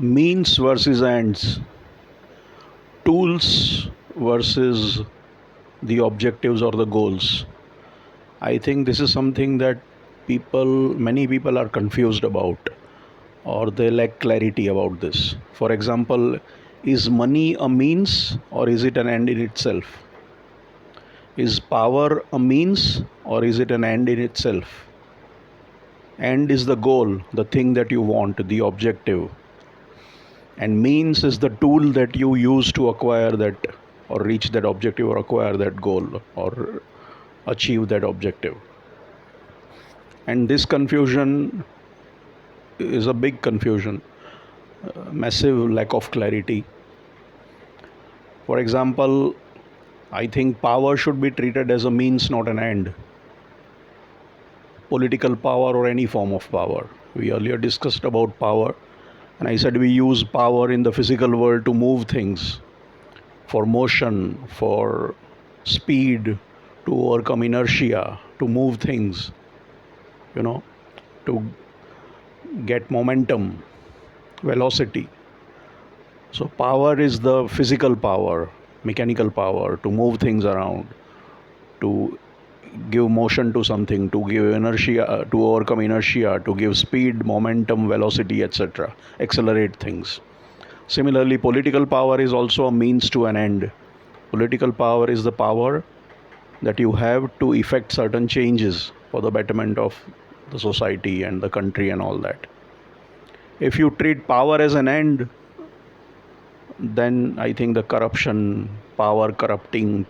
Means versus ends, tools versus the objectives or the goals. I think this is something that many people are confused about, or they lack clarity about this. For example, is money a means or is it an end in itself? Is power a means or is it an end in itself? End is the goal, the thing that you want, the objective, and means is the tool that you use to acquire that or reach that objective or acquire that goal or achieve that objective. And this confusion is a big confusion, massive lack of clarity. For example, I think power should be treated as a means, not an end. Political power or any form of power. We earlier discussed about power, and I said we use power in the physical world to move things, for motion, for speed, to overcome inertia, to move things, you know, to get momentum, velocity. So, power is the physical power, mechanical power to move things around, to give motion to something, to give inertia, to overcome inertia, to give speed, momentum, velocity, etc., accelerate things. Similarly, political power is also a means to an end. Political power is the power that you have to effect certain changes for the betterment of the society and the country and all that. If you treat power as an end, then I think the corruption, power corrupting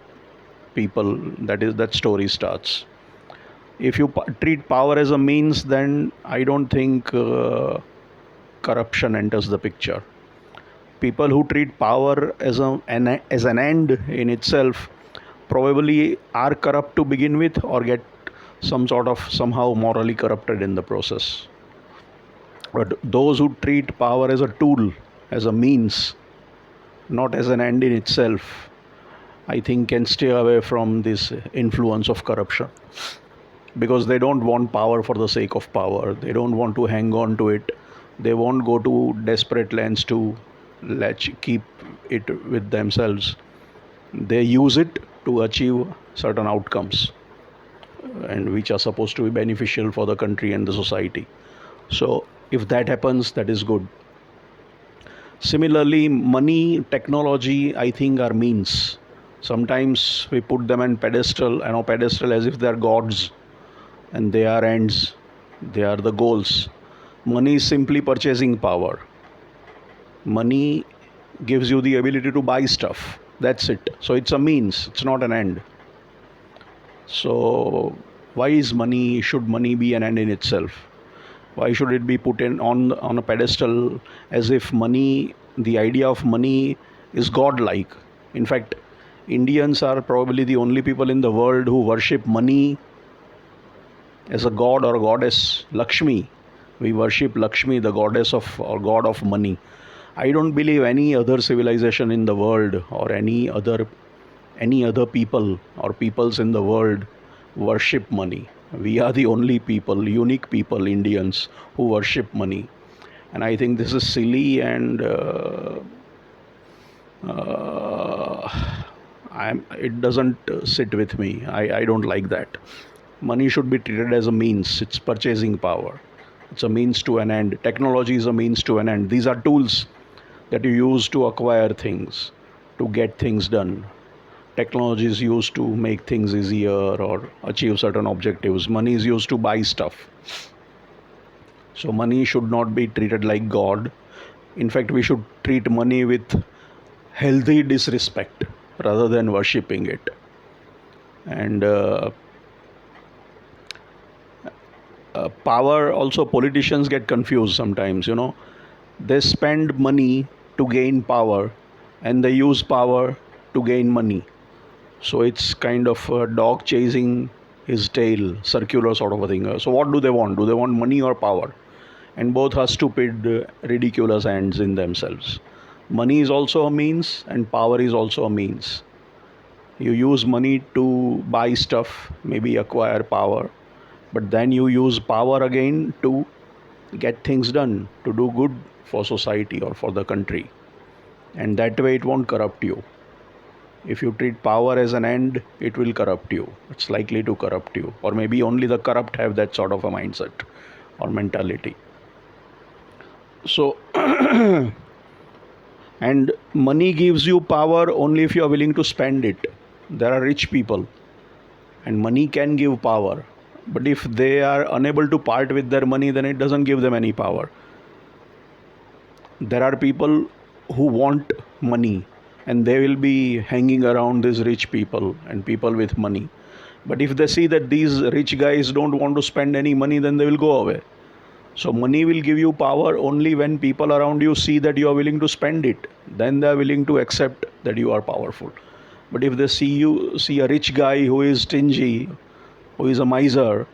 people, that story starts. If you treat power as a means, then I don't think corruption enters the picture. People who treat power as an end in itself probably are corrupt to begin with, or get somehow morally corrupted in the process. But those who treat power as a tool, as a means, not as an end in itself, I think can stay away from this influence of corruption, because they don't want power for the sake of power. They don't want to hang on to it. They won't go to desperate lengths to keep it with themselves. They use it to achieve certain outcomes, and which are supposed to be beneficial for the country and the society. So if that happens, that is good. Similarly, money, technology, I think are means. Sometimes we put them on pedestal as if they are gods, and they are ends, they are the goals. Money is simply purchasing power. Money gives you the ability to buy stuff. That's it. So it's a means, it's not an end. So why should money be an end in itself? Why should it be put on a pedestal as if money, the idea of money is godlike? In fact, Indians are probably the only people in the world who worship money as a god or goddess. Lakshmi. We worship Lakshmi, the goddess of or god of money. I don't believe any other civilization in the world or any other people or peoples in the world worship money. We are the only people, unique people, Indians, who worship money. And I think this is silly, and it doesn't sit with me. I don't like that. Money should be treated as a means. It's purchasing power. It's a means to an end. Technology is a means to an end. These are tools that you use to acquire things, to get things done. Technology is used to make things easier or achieve certain objectives. Money is used to buy stuff. So money should not be treated like God. In fact, we should treat money with healthy disrespect rather than worshipping it. And power, also politicians get confused sometimes. They spend money to gain power, and they use power to gain money. So it's kind of a dog chasing his tail, circular sort of a thing. So what do they want? Do they want money or power? And both are stupid, ridiculous ends in themselves. Money is also a means, and power is also a means. You use money to buy stuff, maybe acquire power, but then you use power again to get things done, to do good for society or for the country. And that way it won't corrupt you. If you treat power as an end, it will corrupt you. It's likely to corrupt you. Or maybe only the corrupt have that sort of a mindset or mentality. So, and money gives you power only if you are willing to spend it. There are rich people, and money can give power. But if they are unable to part with their money, then it doesn't give them any power. There are people who want money, and they will be hanging around these rich people and people with money. But if they see that these rich guys don't want to spend any money, then they will go away. So money will give you power only when people around you see that you are willing to spend it. Then they are willing to accept that you are powerful. But if they see a rich guy who is stingy, who is a miser,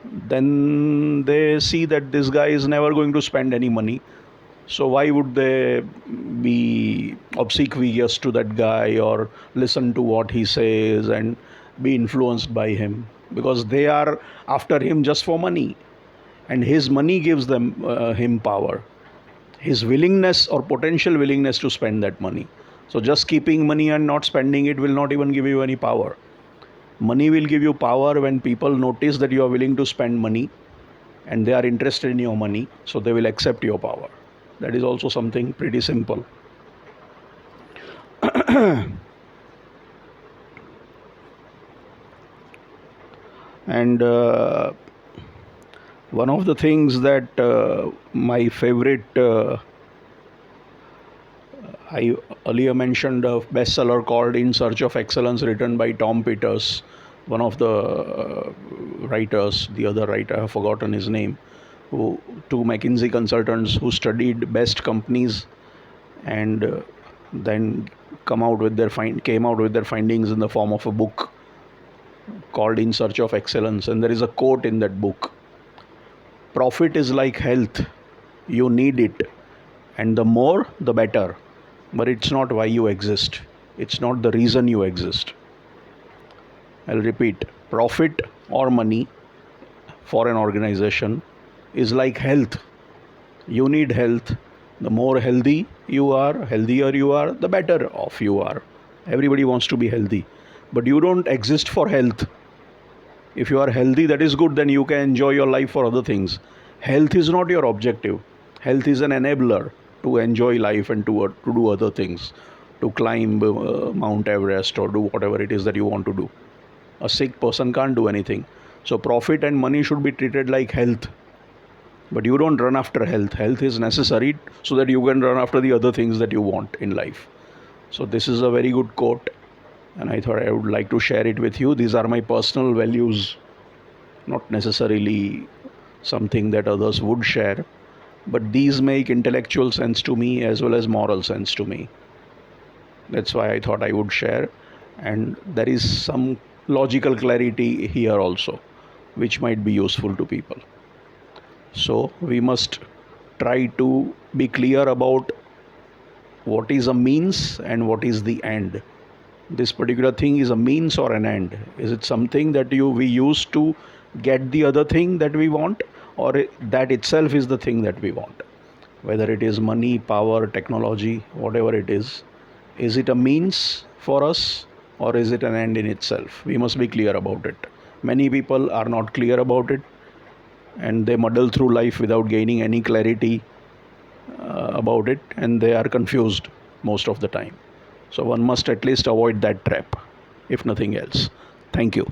then they see that this guy is never going to spend any money. So why would they be obsequious to that guy or listen to what he says and be influenced by him? Because they are after him just for money, and his money gives him power. His willingness or potential willingness to spend that money. So just keeping money and not spending it will not even give you any power. Money will give you power when people notice that you are willing to spend money and they are interested in your money, so they will accept your power. That is also something pretty simple. And one of the things that my favorite, I earlier mentioned a bestseller called In Search of Excellence, written by Tom Peters, one of the writers. The other writer, I have forgotten his name, who two McKinsey consultants who studied best companies and then came out with their findings in the form of a book called In Search of Excellence. And there is a quote in that book: profit is like health, you need it, and the more the better, but it's not why you exist, it's not the reason you exist. I'll repeat: profit or money for an organization is like health. You need health. The more healthier you are, the better off you are. Everybody wants to be healthy, but you don't exist for health. If you are healthy, that is good, then you can enjoy your life for other things. Health is not your objective. Health is an enabler to enjoy life and to do other things, to climb Mount Everest or do whatever it is that you want to do. A sick person can't do anything. So profit and money should be treated like health. But you don't run after health. Health is necessary so that you can run after the other things that you want in life. So this is a very good quote, and I thought I would like to share it with you. These are my personal values, not necessarily something that others would share, but these make intellectual sense to me as well as moral sense to me. That's why I thought I would share, and there is some logical clarity here also, which might be useful to people. So we must try to be clear about what is a means and what is the end. This particular thing is a means or an end. Is it something that we use to get the other thing that we want, or that itself is the thing that we want? Whether it is money, power, technology, whatever it is it a means for us or is it an end in itself? We must be clear about it. Many people are not clear about it, and they muddle through life without gaining any clarity about it, and they are confused most of the time. So one must at least avoid that trap, if nothing else. Thank you.